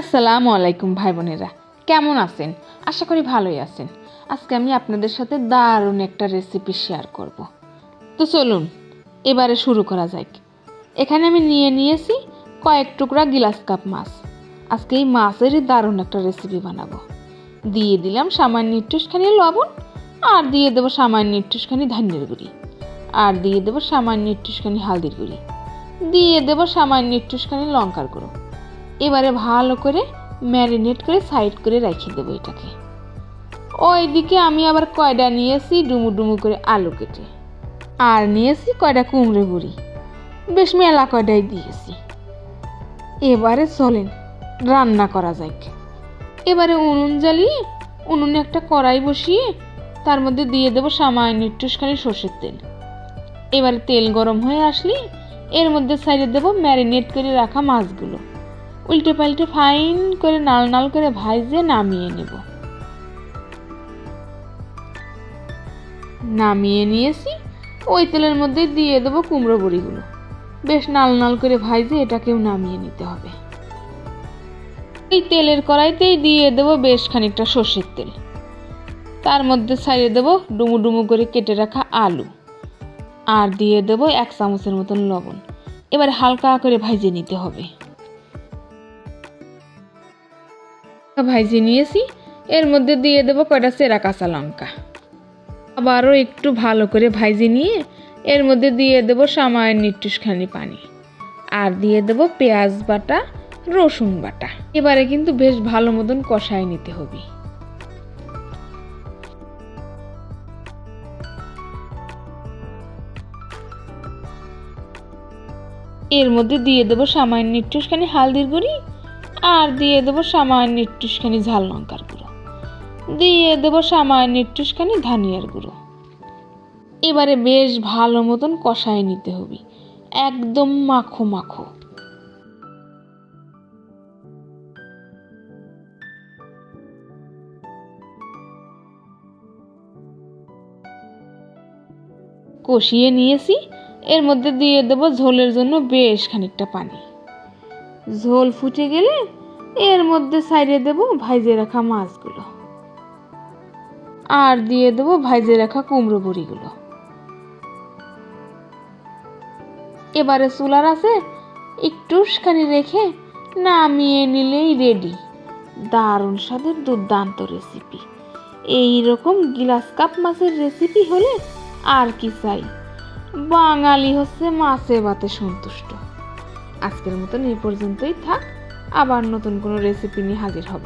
আসসালামু আলাইকুম ভাই বোনেরা, কেমন আছেন? আশা করি ভালোই আছেন। আজকে আমি আপনাদের সাথে দারুণ একটা রেসিপি শেয়ার করব। তো চলুন এবারে শুরু করা যাক। এখানে আমি নিয়েছি কয়েক টুকরা গিলাস কাপ মাছ। আজকে এই মাছেরই দারুণ একটা রেসিপি বানাবো। দিয়ে দিলাম সামান্য একটুখানি লবণ, আর দিয়ে দেবো সামান্য একটুখানি ধনিয়ার গুঁড়ি, আর দিয়ে দেবো সামান্য একটুখানি হালদির গুঁড়ি, দিয়ে দেবো সামান্য একটুখানি লঙ্কার গুঁড়ো। এবারে ভালো করে ম্যারিনেট করে সাইড করে রেখে দেবো এটাকে। ওইদিকে আমি আবার কয়টা নিয়েছি ডুমু ডুমু করে আলু কেটে, আর নিয়েছি কয়টা কুমড়ো বড়ি, বেশ মেলা কয়টাই দিয়েছি। এবারে চলেন রান্না করা যাক। এবারে উনুন জ্বালিয়ে উনুনে একটা কড়াই বসিয়ে তার মধ্যে দিয়ে দেবো সামান্য একটুখানি সর্ষের তেল। এবারে তেল গরম হয়ে আসলে এর মধ্যে সাইডে দেবো ম্যারিনেট করে রাখা মাছগুলো। উল্টে পাল্টে ফাইন করে নাল নাল করে ভাজে নামিয়ে নেব। নামিয়ে নিয়েছি। ওই তেলের মধ্যে দিয়ে দেবো কুমড়ো বড়িগুলো। বেশ নাল নাল করে ভাজে এটাকেও নামিয়ে নিতে হবে। এই তেলের কড়াইতেই দিয়ে দেবো বেশ খানিকটা সর্ষের তেল। তার মধ্যে ছাড়িয়ে দেবো ডুমু ডুমু করে কেটে রাখা আলু, আর দিয়ে দেবো 1 চামচের মতন লবণ। এবার হালকা করে ভাজে নিতে হবে। ভাজি নিয়েছি, এর মধ্যে দিয়ে দেবো কয়টা চেরা কাঁচা লঙ্কা। আবারও একটু ভালো করে ভাজি নিয়ে এর মধ্যে দিয়ে দেবো সামান্য একটুখানি পানি, আর দিয়ে দেবো পেঁয়াজ বাটা, রসুন বাটা। এবারে কিন্তু বেশ ভালো মতন কষায় নিতে হবে। এর মধ্যে দিয়ে দেবো সামান্য একটুখানি হালদির গুঁড়ি, আর দিয়ে দেবো সামান্য একটুখানি ঝাল লঙ্কার গুঁড়ো, দিয়ে দেবো সামান্য একটুখানি ধনিয়ার গুঁড়ো। এবারে বেশ ভালো মতন কষায় নিতে হবে, একদম মাখো মাখো। কষিয়ে নিয়েছি। এর মধ্যে দিয়ে দেবো ঝোলের জন্য বেশ খানিকটা পানি। ঝোল ফুটে গেলে এর মধ্যে সাইডে দেবো ভাজে রাখা মাছগুলো, আর দিয়ে দেবো ভাজে রাখা কুমড়ো বড়িগুলো। এবারে চুলার আছে একটুখানি রেখে নামিয়ে নিলেই রেডি দারুণ স্বাদের দুর্দান্ত রেসিপি। এই রকম গিলাস কাপ মাছের রেসিপি হলে আর কি চাই, বাঙালি হচ্ছে মাছে ভাতে সন্তুষ্ট। আজকের মতন এই পর্যন্তই থাক, আবার নতুন কোনো রেসিপি নিয়ে হাজির হব।